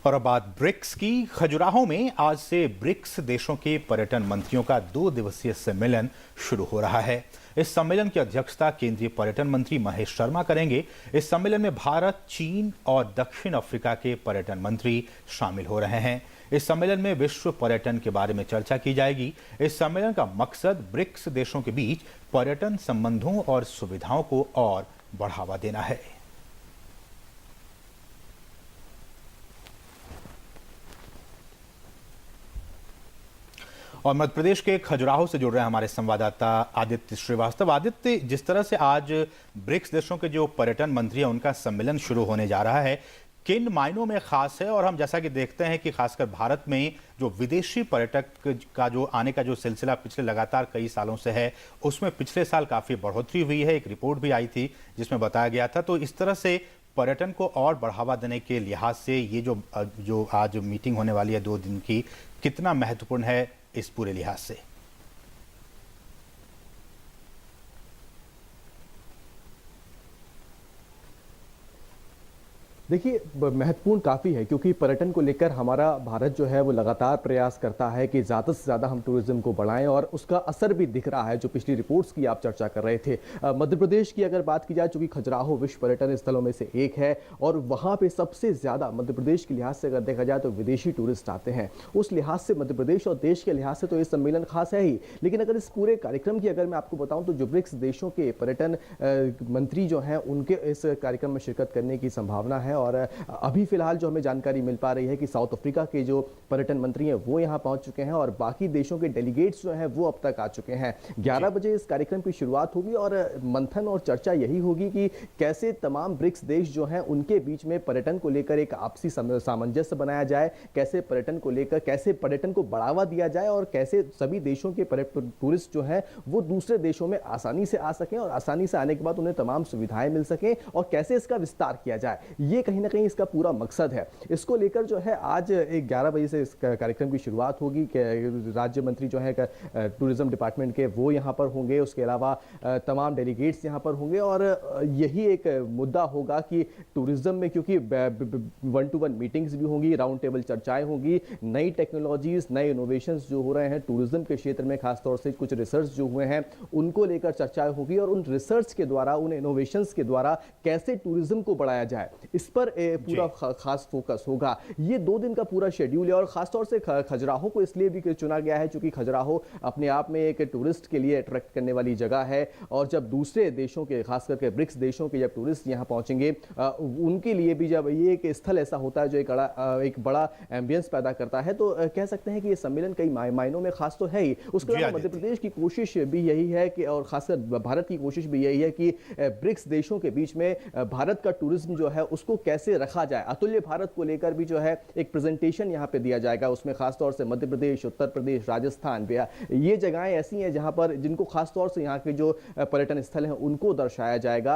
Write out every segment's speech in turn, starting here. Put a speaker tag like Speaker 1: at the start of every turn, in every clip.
Speaker 1: और अब बात ब्रिक्स की। खजुराहो में आज से ब्रिक्स देशों के पर्यटन मंत्रियों का 2 दिवसीय सम्मेलन शुरू हो रहा है। इस सम्मेलन की अध्यक्षता केंद्रीय पर्यटन मंत्री महेश शर्मा करेंगे। इस सम्मेलन में भारत, चीन और दक्षिण अफ्रीका के पर्यटन मंत्री शामिल हो रहे हैं। इस सम्मेलन में विश्व पर्यटन के बारे में चर्चा की जाएगी। इस सम्मेलन का मकसद ब्रिक्स देशों के बीच पर्यटन संबंधों और सुविधाओं को और बढ़ावा देना है। और मध्य प्रदेश के खजुराहो से जुड़ रहे हैं हमारे संवाददाता आदित्य श्रीवास्तव। आदित्य, जिस तरह से आज ब्रिक्स देशों के जो पर्यटन मंत्री हैं उनका सम्मेलन शुरू होने जा रहा है, किन मायनों में खास है? और हम जैसा कि देखते हैं कि खासकर भारत में जो विदेशी पर्यटक का जो आने का जो सिलसिला पिछले लगातार कई सालों से है, उसमें पिछले साल काफी बढ़ोतरी हुई है। एक रिपोर्ट भी आई थी जिसमें बताया गया था। तो इस तरह से पर्यटन को और बढ़ावा देने के लिहाज से ये जो आज मीटिंग होने वाली है 2 दिन की, कितना महत्वपूर्ण है इस पूरे लिहाज से?
Speaker 2: देखिए, महत्वपूर्ण काफ़ी है क्योंकि पर्यटन को लेकर हमारा भारत जो है वो लगातार प्रयास करता है कि ज़्यादा से ज़्यादा हम टूरिज्म को बढ़ाएं और उसका असर भी दिख रहा है। जो पिछली रिपोर्ट्स की आप चर्चा कर रहे थे, मध्य प्रदेश की अगर बात की जाए, चूँकि खजुराहो विश्व पर्यटन स्थलों में से एक है और वहाँ पे सबसे ज़्यादा मध्य प्रदेश के लिहाज से अगर देखा जाए तो विदेशी टूरिस्ट आते हैं। उस लिहाज से मध्य प्रदेश और देश के लिहाज से तो ये सम्मेलन खास है ही। लेकिन अगर इस पूरे कार्यक्रम की अगर मैं आपको बताऊँ तो जो ब्रिक्स देशों के पर्यटन मंत्री जो हैं उनके इस कार्यक्रम में शिरकत करने की संभावना है। और अभी फिलहाल जो हमें जानकारी मिल पा रही है कि साउथ अफ्रीका के जो पर्यटन मंत्री हैं वो यहां पहुंच चुके हैं और बाकी देशों के डेलीगेट्स जो हैं वो अब तक आ चुके हैं। 11 बजे इस कार्यक्रम की शुरुआत होगी और मंथन और चर्चा यही होगी कि कैसे तमाम ब्रिक्स देश जो हैं उनके बीच में पर्यटन को लेकर एक आपसी सामंजस्य बनाया जाए, कैसे पर्यटन को लेकर कैसे पर्यटन को बढ़ावा दिया जाए और कैसे सभी देशों के टूरिस्ट जो हैं वो दूसरे देशों में आसानी से आ सकें और आसानी से आने के बाद उन्हें तमाम सुविधाएं मिल सकें और कैसे इसका विस्तार किया जाए। ये कहीं ना कहीं इसका पूरा मकसद है। इसको लेकर जो है आज 11 बजे से इस कार्यक्रम की शुरुआत होगी। राज्य मंत्री जो है टूरिज्म डिपार्टमेंट के वो यहाँ पर होंगे, उसके अलावा तमाम डेलीगेट्स यहाँ पर होंगे और यही एक मुद्दा होगा कि टूरिज्म में, क्योंकि 1-to-1 मीटिंग्स भी होंगी, राउंड टेबल चर्चाएं होंगी, नई टेक्नोलॉजीज, नए इनोवेशंस जो हो रहे हैं टूरिज्म के क्षेत्र में, खासतौर से कुछ रिसर्च जो हुए हैं उनको लेकर चर्चाएं होगी और उन रिसर्च के द्वारा, उन इनोवेशंस के द्वारा कैसे टूरिज्म को बढ़ाया जाए, इस पर पूरा खास फोकस होगा। ये 2 दिन का पूरा शेड्यूल है और खासतौर से खजुराहो को इसलिए भी चुना गया है क्योंकि खजुराहो अपने आप में एक टूरिस्ट के लिए अट्रैक्ट करने वाली जगह है और जब दूसरे देशों के, खास करके ब्रिक्स देशों के जब टूरिस्ट यहाँ पहुंचेंगे उनके लिए भी जब ये एक स्थल ऐसा होता है जो एक बड़ा एम्बियंस पैदा करता है, तो कह सकते हैं कि ये सम्मेलन कई मायनों में खास तो है ही। उसके अलावा मध्य प्रदेश की कोशिश भी यही है कि, और खासकर भारत की कोशिश भी यही है कि ब्रिक्स देशों के बीच में भारत का टूरिज्म जो है उसको कैसे रखा जाए। अतुल्य भारत को लेकर भी जो है एक प्रेजेंटेशन यहाँ पे दिया जाएगा। उसमें खासतौर से मध्य प्रदेश, उत्तर प्रदेश, राजस्थान, ये जगहें ऐसी हैं जहां पर जिनको खासतौर से यहाँ के जो पर्यटन स्थल हैं उनको दर्शाया जाएगा।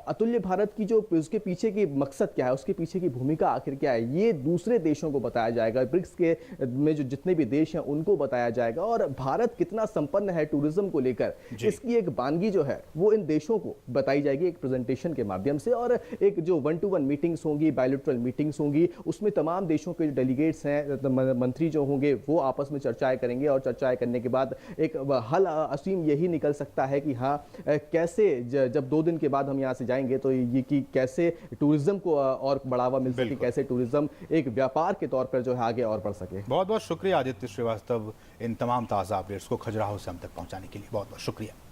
Speaker 2: अतुल्य भारत की जो उसके पीछे की मकसद क्या है, उसके पीछे की भूमिका आखिर क्या है, ये दूसरे देशों को बताया जाएगा। ब्रिक्स के में जो जितने भी देश हैं उनको बताया जाएगा और भारत कितना संपन्न है टूरिज्म को लेकर, इसकी एक वानगी जो है वो इन देशों को बताई जाएगी एक प्रेजेंटेशन के माध्यम से। और एक जो 1-to-1 मीटिंग्स होंगी, बायलैटरल मीटिंग्स होंगी, उसमें तमाम देशों के डेलीगेट्स हैं, मंत्री जो होंगे वो आपस में चर्चाएं करेंगे और चर्चाएं करने के बाद एक हल असीम यही निकल सकता है कि हाँ, कैसे जब 2 दिन के बाद हम यहाँ से जाएंगे तो ये कि कैसे टूरिज्म को और बढ़ावा मिल सके, कैसे टूरिज्म एक व्यापार के तौर पर जो है आगे और बढ़ सके।
Speaker 1: बहुत बहुत शुक्रिया आदित्य श्रीवास्तव, इन तमाम ताज़ा अपडेट्स को खजुराहो से हम तक पहुंचाने के लिए बहुत बहुत शुक्रिया।